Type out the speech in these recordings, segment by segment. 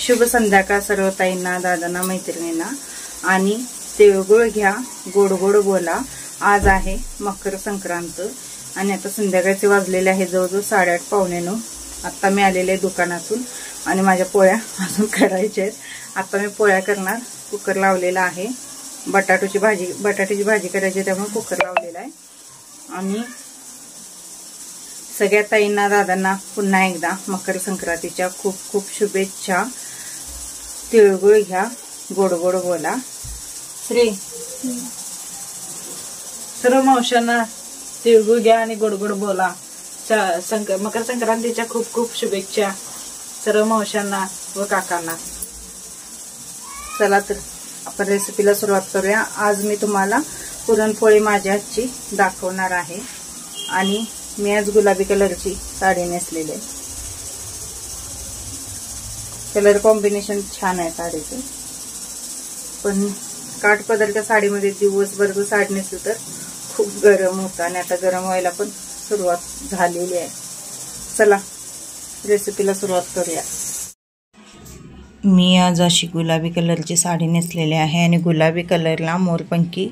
शुभ संध्याकाळ सर्व ताईंना, दादांना, मैत्रिणींना. आणि तिळगुळ घ्या, गोड गोड बोला. आज आहे मकर संक्रांत आणि आता संध्याकाळचे वाजलेले आहे जवळजवळ 8:30 पावणे 9. आता मी आलेले दुकानातून आणि माझ्या पोळ्या अजून करायच्या आहेत. आता मी पोळ्या करणार. कुकर लावलेला आहे. बटाट्याची भाजी करायची त्यामुळे कुकर लावलेला आहे. आणि सगळ्या ताईंना, दादांना पुन्हा एकदा मकर संक्रांतीच्या खूप खूप शुभेच्छा. तिळगुळ घ्या, गोड गोड बोला. श्री सर्व मावशांना तिळगुळ घ्या आणि गोड गोड बोला. मकर संक्रांतीच्या खूप खूप शुभेच्छा सर्व मावशांना व काकांना. चला तर आपण रेसिपीला सुरुवात करूया. आज मी तुम्हाला पुरणपोळी माझ्या हातची दाखवणार आहे. आणि मी आज गुलाबी कलरची साडी नेसलेली आहे. कलर कॉम्बिनेशन छान आहे साडीचं. पण काठपदरच्या साडीमध्ये दिवसभर जर साडी नेसली तर खूप गरम होतं आणि आता गरम व्हायला पण सुरुवात झालेली आहे. चला रेसिपीला सुरुवात करूया. मी आज अशी गुलाबी कलरची साडी नेसलेली आहे आणि गुलाबी कलरला मोरपंखी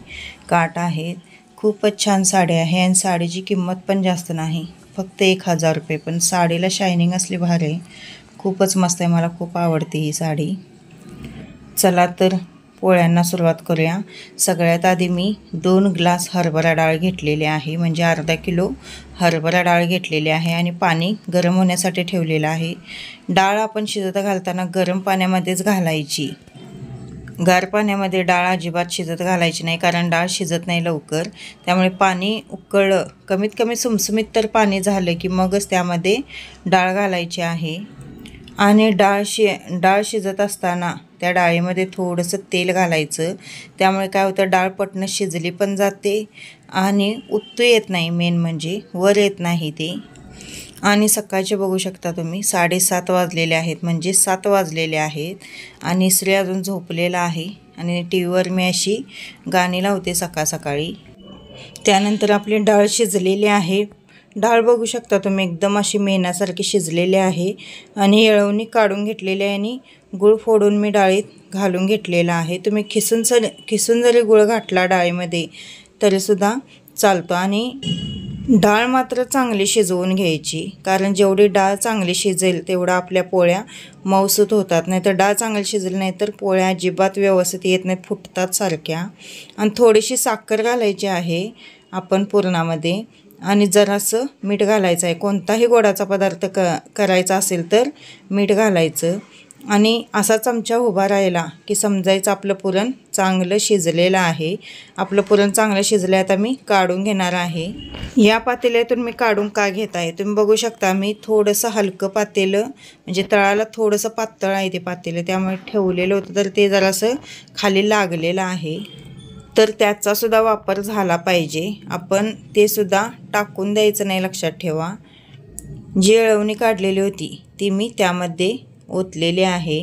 काठ आहे. खूपच छान साडी आहे आणि साडीची किंमत पण जास्त नाही, फक्त 1000 रुपये. पण साडीला शायनिंग असली भारी आहे. खूपच मस्त आहे. मला खूप आवडते ही साडी. चला तर पोळ्यांना सुरुवात करूया. सगळ्यात आधी मी 2 ग्लास हरभरा डाळ घेतलेली आहे, म्हणजे अर्धा किलो हरभरा डाळ घेतलेली आहे आणि पाणी गरम होण्यासाठी ठेवलेलं आहे. डाळ आपण शिजत घालताना गरम पाण्यामध्येच घालायची. गार पाण्यामध्ये डाळ अजिबात शिजत घालायची नाही, कारण डाळ शिजत नाही लवकर. त्यामुळे पाणी उकळलं, कमीत कमी सुमसुमीत तर पाणी झालं की मगच त्यामध्ये डाळ घालायची आहे. आणि डाळ शिजत असताना त्या डाळीमध्ये थोडंसं तेल घालायचं. त्यामुळे काय होतं, डाळ पटकन शिजली पण जाते आणि उत्तू येत नाही. मेन म्हणजे वर येत नाही ते. आणि सकाळचे बघू शकता तुम्ही 7:30 वाजलेले आहेत, म्हणजे 7 वाजलेले आहेत आणि श्री अजून झोपलेला आहे. आणि टी व्हीवर मी अशी गाणी लावते सकाळ सकाळी. त्यानंतर आपली डाळ शिजलेली आहे. डाळ बघू शकता तुम्ही एकदम अशी मेणासारखी शिजलेली आहे. आणि येळवणी काढून घेतलेली आहे आणि गूळ फोडून मी डाळीत घालून घेतलेला आहे. तुम्ही खिसून जरी गूळ घातला डाळीमध्ये तरीसुद्धा चालतो. आणि डाळ मात्र चांगली शिजवून घ्यायची, कारण जेवढी डाळ चांगली शिजेल तेवढा आपल्या पोळ्या मऊसूत होतात. नाहीतर डाळ चांगली शिजली नाही तर पोळ्या अजिबात व्यवस्थित येत नाहीत, फुटतात सारख्या. आणि थोडीशी साखर घालायची आहे आपण पुरणामध्ये आणि जरासं मीठ घालायचं आहे. कोणताही गोडाचा पदार्थ करायचा असेल तर मीठ घालायचं. आणि असा चमचा उभा राहिला की समजायचं आपलं पुरण चांगलं शिजलेलं आहे. आपलं पुरण चांगलं शिजलं आहे. आता मी काढून घेणार आहे. या पातेल्यातून मी काढून का घेत आहे तुम्ही बघू शकता. मी थोडंसं हलकं पातेलं, म्हणजे तळाला थोडंसं पातळ आहे ते पातेलं, त्यामुळे ठेवलेलं होतं तर ते जरासं खाली लागलेलं आहे. तर त्याचासुद्धा वापर झाला पाहिजे. आपण ते सुद्धा टाकून द्यायचं नाही, लक्षात ठेवा. जी येळवणी काढलेली होती ती मी त्यामध्ये ओतलेली आहे,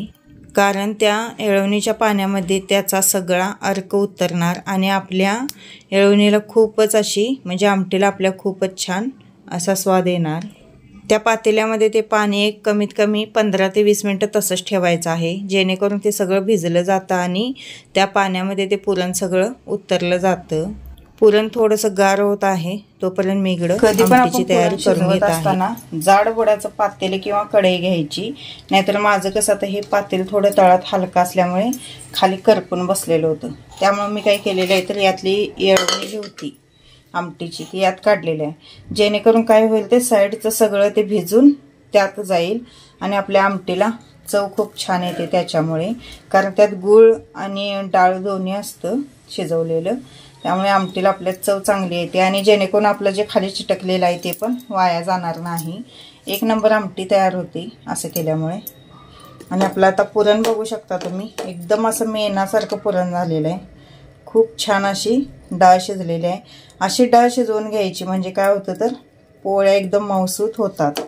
कारण त्या येळवणीच्या पाण्यामध्ये त्याचा सगळा अर्क उतरणार आणि आपल्या येळवणीला खूपच अशी, म्हणजे आमटीला आपल्या खूपच छान असा स्वाद येणार. त्या पातेल्यामध्ये ते पाणी एक कमीत कमी 15 ते 20 मिनटं तसंच ठेवायचं आहे, जेणेकरून ते सगळं भिजलं जातं आणि त्या पाण्यामध्ये ते पुरण सगळं उतरलं जातं. पुरण थोडंसं गार होत आहे तोपर्यंत मी इकडं आमटीची तयारी करून घेत आहे. जाड बुडाचं पातेले किंवा कढई घ्यायची, नाहीतर माझं कसं आता हे पातेल थोडं तळात हलका असल्यामुळे खाली करपून बसलेलं होतं. त्यामुळे मी काय केलेलं आहे तर यातली येळवणी जी होती आमटीची ती यात काढलेली आहे, जेणेकरून काय होईल ते साईडचं सगळं ते भिजून त्यात जाईल आणि आपल्या आमटीला चव खूप छान येते त्याच्यामुळे. कारण त्यात गूळ आणि डाळ दोन्ही असतं शिजवलेलं, त्यामुळे आमटीला आपल्या चव चांगली येते आणि जेणेकरून आपलं जे खाली चिटकलेलं आहे ते पण वाया जाणार नाही. 1 नंबर आमटी तयार होते असं केल्यामुळे. आणि आपलं आता पुरण बघू शकता तुम्ही, एकदम असं मेणासारखं पुरण झालेलं आहे. खूप छान अशी डाळ शिजलेली आहे. अशी डाळ शिजवून घ्यायची म्हणजे काय होतं तर पोळ्या एकदम मऊसूत होतात.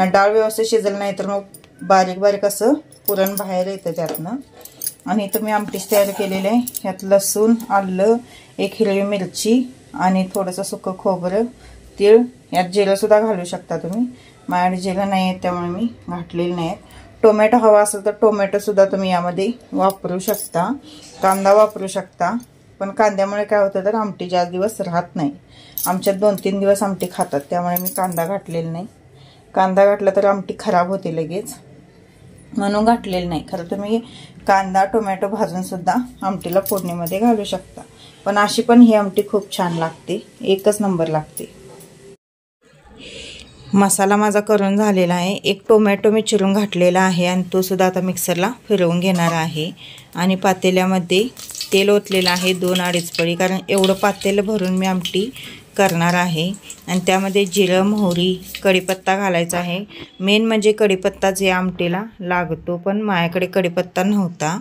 डाळ व्यवस्थित शिजलं नाही तर मग बारीक बारीक असं पुरण बाहेर येतं त्यातनं. आणि इथं मी आमटीच तयार केलेली आहे. ह्यात लसूण, आलं, 1 हिरवी मिरची आणि थोडंसं सुकं खोबरं, तीळ, यात जिरंसुद्धा घालू शकता तुम्ही. माझ्याकडे जिरं नाही आहे त्यामुळे मी घातलेलं नाही. टोमॅटो हवा असेल तर टोमॅटोसुद्धा तुम्ही यामध्ये वापरू शकता, कांदा वापरू शकता. पण कांद्यामुळे काय होतं तर आमटी जास्त दिवस राहत नाही. आमच्यात 2-3 दिवस आमटी खातात, त्यामुळे मी कांदा घातलेला नाही. कांदा घातला तर आमटी खराब होते लगेच, म्हणून घातलेलं नाही. खरं तुम्ही कांदा टोमॅटो भाजूनसुद्धा आमटीला फोडणीमध्ये घालू शकता. पण अशी पण ही आमटी खूप छान लागते, एकच नंबर लागते. मसाला माझा करून झालेला आहे. एक टोमॅटो मी चिरून घातलेला आहे आणि तो सुद्धा आता मिक्सरला फिरवून घेणार आहे. आणि पातेल्यामध्ये तेल ओतलेलं आहे 2-2.5 पळी, कारण एवढं पातेलं भरून मी आमटी करणार आहे. आणि त्यामध्ये जिरं मोहरी कढीपत्ता घालायचा आहे. मेन म्हणजे कढीपत्ताच या आमटीला लागतो, पण माझ्याकडे कढीपत्ता नव्हता.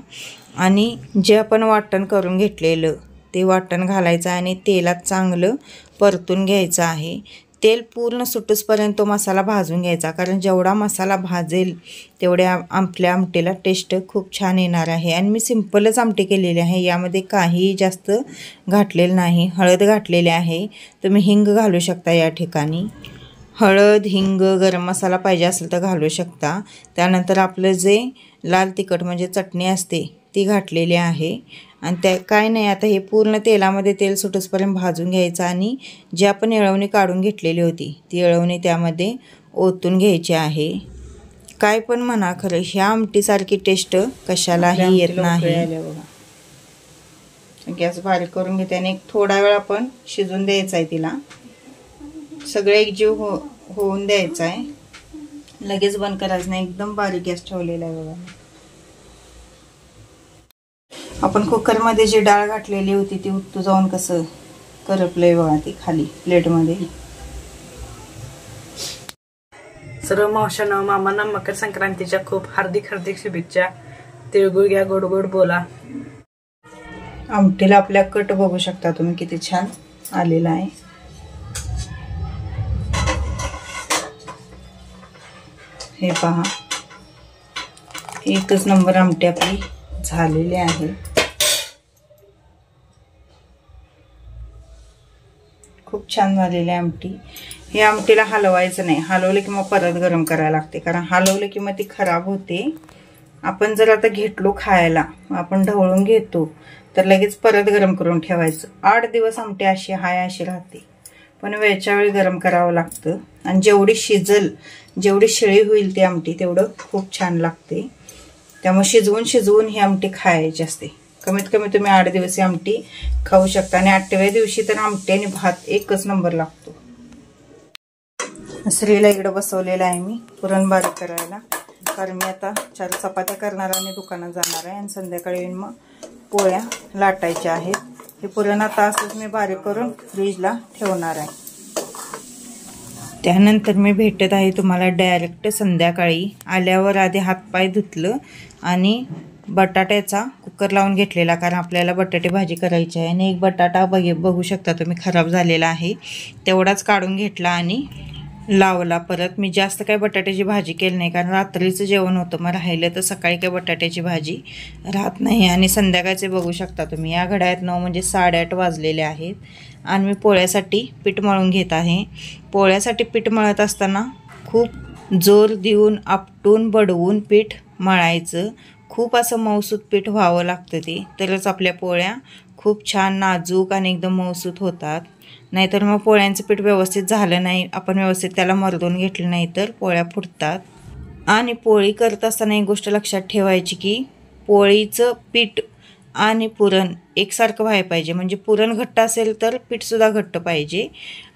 आणि जे आपण वाटण करून घेतलेलं ते वाटण घालायचं आणि तेलात चांगलं परतून घ्यायचं आहे. तेल पूर्ण सुटूसपर्यंत तो मसाला भाजून घ्यायचा, कारण जेवढा मसाला भाजेल तेवढ्या आपल्या आमटीला टेस्ट खूप छान येणार आहे. आणि मी सिंपलच आमटी केलेली आहे, यामध्ये काही जास्त घातलेलं नाही. हळद घातलेली आहे, तुम्ही हिंग घालू शकता या ठिकाणी. हळद हिंग गरम मसाला पाहिजे असेल तर घालू शकता. त्यानंतर आपलं जे लाल तिखट म्हणजे चटणी असते ती घातलेली आहे. आणि त्या काय नाही, आता हे पूर्ण तेलामध्ये तेल सुटूसपर्यंत भाजून घ्यायचं. आणि जी आपण येळवणी काढून घेतलेली होती ती येळवणी त्यामध्ये ओतून घ्यायची आहे. काय पण म्हणा, खरं ह्या आमटीसारखी टेस्ट कशालाही येत नाही. गॅस बारीक करून घेते आणि थोडा वेळ आपण शिजून द्यायचा आहे तिला. सगळे एकजीव होऊन द्यायचा आहे, लगेच बंद करायचं नाही. एकदम बारीक गॅस ठेवलेला आहे बघा. आपण कुकरमध्ये जी डाळ घातलेली होती ती उत्तू जाऊन कसं करपलंय बघा ती खाली प्लेटमध्ये. सर्व मावशांना मामांना मकर संक्रांतीच्या खूप हार्दिक हार्दिक शुभेच्छा. तिळगुळ घ्या, गोड गोड बोला. आमटीला आपल्या कट बघू शकता तुम्ही किती छान आलेला आहे. हे पहा, एकच नंबर आमटी आपली झालेली आहे. खूप छान झालेली आहे आमटी. हे आमटीला हलवायचं नाही, हलवलं की मग परत गरम करायला लागते, कारण हलवलं की मग ती खराब होते. आपण जर आता घेतलो खायला, आपण ढवळून घेतो तर लगेच परत गरम करून ठेवायचं. 8 दिवस आमटी अशी हाय अशी राहते, पण वेळच्या वेळी गरम करावं लागतं. आणि जेवढी शिजल, जेवढी शिळी होईल ती आमटी तेवढं खूप छान लागते. त्यामुळे शिजवून ही आमटी खायची असते. कमीत कमी तुम्ही 8 दिवस ही आमटी खाऊ शकता. आणि 8व्या दिवशी तर आमटी आणि भात एकच नंबर लागतो. श्रीला इकडं बसवलेलं आहे मी पुरण बारीक करायला, कारण मी आता 4 चपात्या करणार आणि दुकानात जाणार आहे. आणि संध्याकाळी येऊन मग पोळ्या लाटायच्या आहेत. हे पुरण आता असंच मी बारीक करून फ्रीजला ठेवणार आहे. त्यानंतर मी भेटत आहे तुम्हाला डायरेक्ट संध्याकाळी. आल्यावर आधी हातपाय धुतलं आणि बटाट्याचा कुकर लावून घेतलेला, कारण आपल्याला बटाटे भाजी करायची आहे. आणि एक बटाटा बघू शकता तुम्ही खराब झालेला आहे, तेवढाच काढून घेतला आणि लावला. परत मी जास्त काय बटाट्याची भाजी केली नाही, कारण रात्रीचं जेवण होतं, मग राहिलं तर सकाळी काय बटाट्याची भाजी राहत नाही. आणि संध्याकाळचे बघू शकता तुम्ही, या घड्याळात 9 म्हणजे 8:30 वाजलेले आहेत. आणि मी पोळ्यासाठी पीठ मळून घेत आहे. पोळ्यासाठी पीठ मळत असताना खूप जोर देऊन आपटून बडवून पीठ मळायचं. खूप असं मऊसूत पीठ व्हावं लागतं ते, तरच आपल्या पोळ्या खूप छान नाजूक आणि एकदम मऊसूत होतात. नाहीतर मग पोळ्यांचं पीठ व्यवस्थित झालं नाही, आपण व्यवस्थित त्याला मर्दून घेतलं नाही तर पोळ्या फुटतात. आणि पोळी करत असताना एक गोष्ट लक्षात ठेवायची की पोळीचं पीठ आणि पुरण एकसारखं व्हायला पाहिजे. म्हणजे पुरण घट्ट असेल तर पीठसुद्धा घट्ट पाहिजे,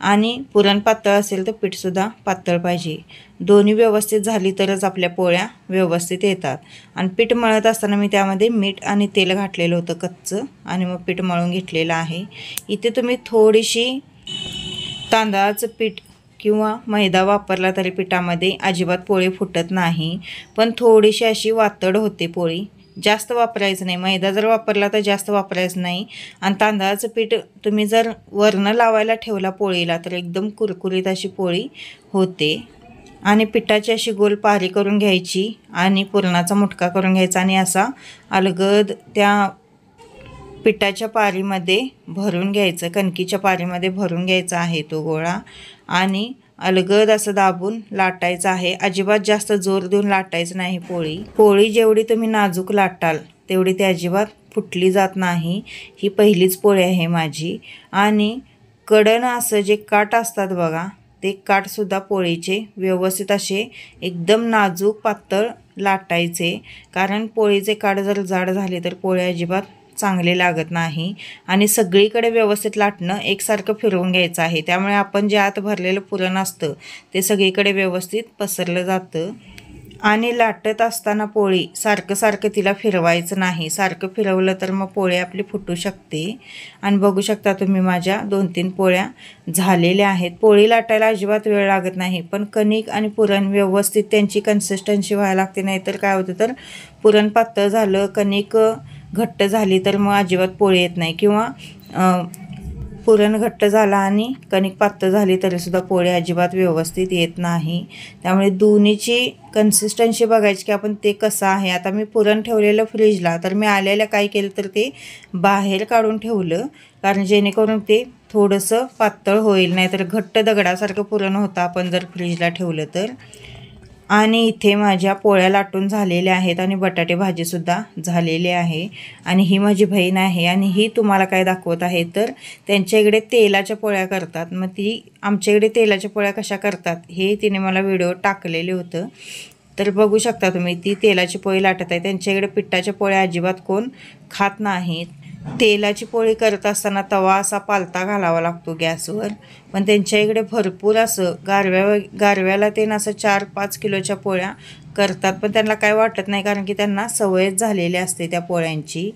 आणि पुरण पातळ असेल तर पीठसुद्धा पातळ पाहिजे. दोन्ही व्यवस्थित झाली तरच आपल्या पोळ्या व्यवस्थित येतात. आणि पीठ मळत असताना मी त्यामध्ये मीठ आणि तेल घातलेलं होतं कच्चं, आणि मग पीठ मळून घेतलेलं आहे. इथे तुम्ही थोडीशी तांदळाचं पीठ किंवा मैदा वापरला तरी पिठामध्ये अजिबात पोळी फुटत नाही, पण थोडीशी अशी वातड होते पोळी. जास्त वापरायचं नाही. मैदा जर वापरला तर जास्त वापरायचं नाही. आणि तांदळाचं पीठ तुम्ही जर वरनं लावायला ठेवला पोळीला तर एकदम कुरकुरीत अशी पोळी होते. आणि पिठाची अशी गोल पारी करून घ्यायची आणि पुरणाचा मुटका करून घ्यायचा आणि असा अलगद त्या पिठाच्या पारीमध्ये भरून घ्यायचं, कणकीच्या पारीमध्ये भरून घ्यायचा आहे तो गोळा. आणि अलगद असं दाबून लाटायचं आहे. अजिबात जास्त जोर देऊन लाटायचं नाही. पोळी जेवढी तुम्ही नाजूक लाटाल तेवढी ती अजिबात फुटली जात नाही. ही पहिलीच पोळी आहे माझी. आणि कडन असं जे काठ असतात बघा, ते काठसुद्धा पोळीचे व्यवस्थित असे एकदम नाजूक पातळ लाटायचे. कारण पोळीचे काठ जर जाड झाले तर पोळी अजिबात चांगले लागत नाही. आणि सगळीकडे व्यवस्थित लाटणं, एकसारखं फिरवून घ्यायचं आहे. त्यामुळे आपण जे आत भरलेलं पुरण असतं ते सगळीकडे व्यवस्थित पसरलं जातं. आणि लाटत असताना पोळी सारखं तिला फिरवायचं नाही. सारखं फिरवलं तर मग पोळी आपली फुटू शकते. आणि बघू शकता तुम्ही माझ्या 2-3 पोळ्या झालेल्या आहेत. पोळी लाटायला अजिबात वेळ लागत नाही, पण कणिक आणि पुरण व्यवस्थित त्यांची कन्सिस्टन्सी व्हायला लागते. नाही तर काय होतं, तर पुरण पातळ झालं, कणिक घट्ट झाली तर मग अजिबात पोळी येत नाही. किंवा पुरण घट्ट झाला आणि कणिक पातळ झाली तरीसुद्धा पोळी अजिबात व्यवस्थित येत नाही. त्यामुळे दोन्हीची कन्सिस्टन्सी बघायची की आपण ते कसं आहे. आता मी पुरण ठेवलेलं फ्रीजला, तर मी आल्याला काय केलं तर ते बाहेर काढून ठेवलं, कारण जेणेकरून ते थोडंसं पातळ होईल. नाहीतर घट्ट दगडासारखं पुरण होतं आपण जर फ्रीजला ठेवलं तर. आणि इथे माझ्या पोळ्या लाटून झालेल्या आहेत आणि बटाटे भाजीसुद्धा झालेली आहे. आणि ही माझी बहीण आहे आणि ही तुम्हाला काय दाखवत आहे तर त्यांच्या इकडे तेलाच्या पोळ्या करतात. मग ती आमच्या इकडे तेलाच्या पोळ्या कशा करतात हे तिने मला व्हिडिओ टाकलेले होतं. तर बघू शकता तुम्ही, ती तेलाची पोळी लाटत आहे. त्यांच्या इकडे पिठाच्या पोळ्या अजिबात कोण खात नाहीत. तेलाची पोळी करत असताना तवा असा पालता घालावा लागतो गॅसवर. पण त्यांच्या इकडे भरपूर असं गारव्याला ते असं 4-5 किलोच्या पोळ्या करतात. पण त्यांना काय वाटत नाही, कारण की त्यांना सवयच झालेली असते त्या पोळ्यांची.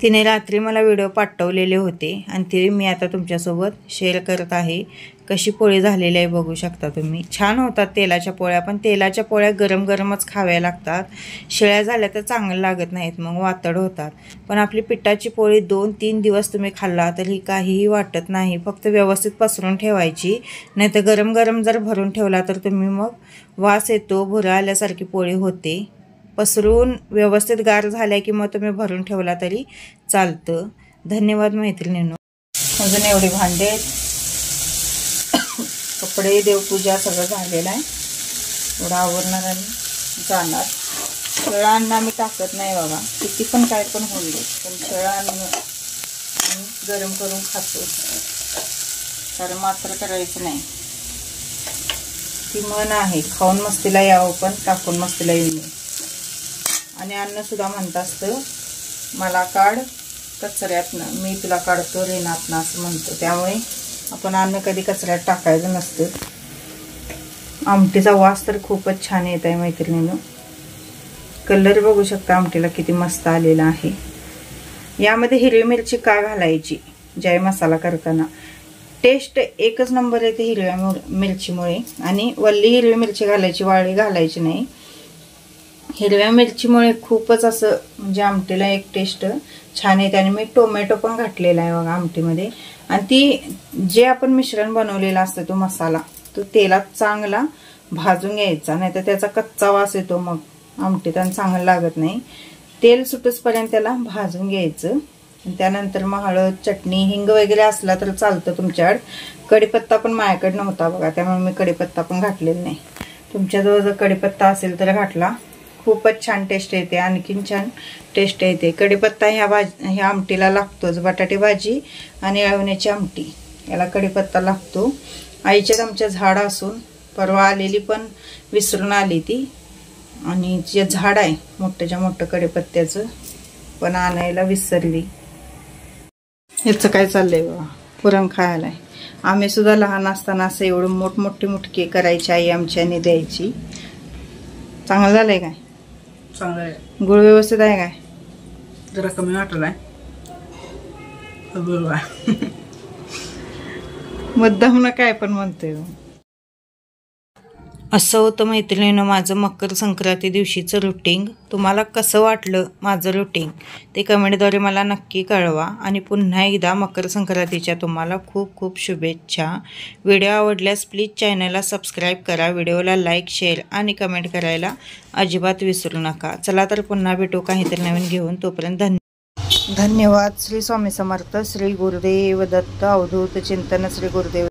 तिने रात्री मला व्हिडिओ पाठवलेले होते आणि ते मी आता तुमच्यासोबत शेअर करत आहे. कशी पोळी झालेली आहे बघू शकता तुम्ही. छान होतात तेलाच्या पोळ्या, पण तेलाच्या पोळ्या गरम गरमच खाव्या लागतात. शिळ्या झाल्या तर चांगलं लागत नाहीत, मग वातड होतात. पण आपली पिठाची पोळी 2-3 दिवस तुम्ही खाल्ला तरी काहीही वाटत नाही. फक्त व्यवस्थित पसरून ठेवायची, नाही तर गरम गरम जर भरून ठेवला तर तुम्ही मग वास येतो, भुरा आल्यासारखी पोळी होते. पसरून व्यवस्थित गार झाल्या की मग तुम्ही भरून ठेवला तरी चालतं. धन्यवाद मैत्रिणींनो. अजून एवढे भांडे, कपडे, देवपूजा सगळं झालेलं आहे. एवढं आवरणार आणि जाणार. शिळं अन्न आम्ही टाकत नाही बाबा, किती पण काय पण होईल, पण शिळं अन्न गरम करून खातो. कारण मात्र करायचं नाही. ती म्हण आहे, खाऊन मस्तीला यावं पण टाकून मस्तीला येऊ नये. आणि अन्नसुद्धा म्हणत असतं, मला काढ कचऱ्यातनं, मी तुला काढतो रेणातनं, असं म्हणतो. त्यामुळे आपण अन्न कधी कचऱ्यात टाकायचं नसतं. आमटीचा वास तर खूपच छान येत आहे मैत्रिणींनो. कलर बघू शकता आमटीला किती मस्त आलेला आहे. यामध्ये हिरवी मिरची का घालायची ज्या मसाला करताना, टेस्ट एकच नंबर येते हिरव्या मिरचीमुळे. आणि वल्ली हिरवी मिरची घालायची, वाळी घालायची नाही. हिरव्या मिरचीमुळे खूपच असं म्हणजे आमटीला एक टेस्ट छान येते. आणि मी टोमॅटो पण घातलेला आहे बघा आमटीमध्ये. आणि ती जे आपण मिश्रण बनवलेलं असतं तो मसाला, तो तेलात चांगला भाजून घ्यायचा, नाही तर त्याचा कच्चा वास येतो, मग आमटीत आणि चांगलं लागत नाही. तेल सुटूसपर्यंत त्याला भाजून घ्यायचं. त्यानंतर मग हळद, चटणी, हिंग वगैरे असला तर चालतं तुमच्याकडे. कढीपत्ता पण माझ्याकडे नव्हता बघा, त्यामुळे मी कढीपत्ता पण घातलेला नाही. तुमच्याजवळ जर कढीपत्ता असेल तर घातला, खूपच छान टेस्ट येते, आणखीन छान टेस्ट येते. कढीपत्ता ह्या आमटीला लागतोच. बटाटे भाजी आणि अळवण्याची आमटी याला कढीपत्ता लागतो. आईच्यात आमच्या झाड असून परवा आलेली पण विसरून आली ती. आणि जे झाड आहे मोठ्याच्या मोठं कढीपत्त्याचं, पण आणायला विसरली. ह्याचं काय चाललंय बाबा, पुरण खायला आहे. आम्ही सुद्धा लहान असताना असं एवढं मोठमोठे मुटके करायची आई आमच्याने द्यायची. चांगलं झालंय काय? चांगलं आहे. गुळ व्यवस्थित आहे काय? जरा कमी वाटलाय. मुद्दाम काय पण म्हणतोय. असं होतं मैत्रिणीनं माझं मकर संक्रांती दिवशीचं रुटीन. तुम्हाला कसं वाटलं माझं रुटीन ते कमेंटद्वारे मला नक्की कळवा. आणि पुन्हा एकदा मकर संक्रांतीच्या तुम्हाला खूप खूप शुभेच्छा. व्हिडिओ आवडल्यास प्लीज चॅनलला सबस्क्राईब करा. व्हिडिओला लाईक, शेअर आणि कमेंट करायला अजिबात विसरू नका. चला तर पुन्हा भेटू काहीतरी नवीन घेऊन. तोपर्यंत धन्यवाद. श्री स्वामी समर्थ. श्री गुरुदेव दत्त. अवधूत चिंतन. श्री गुरुदेव.